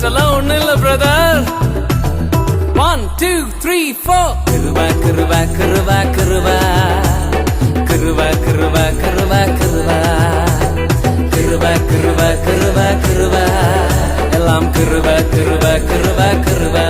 அதெல்லாம் ஒண்ணு இல்ல பிரதர். 1 2 3 4 கிருபா கிருபா கிருபா கிருபா கிருபா கிருபா கிருபா கிருபா கிருபா கிருபா கிருபா கிருபா எல்லாம் கிருபா கிருபா கிருபா கிருபா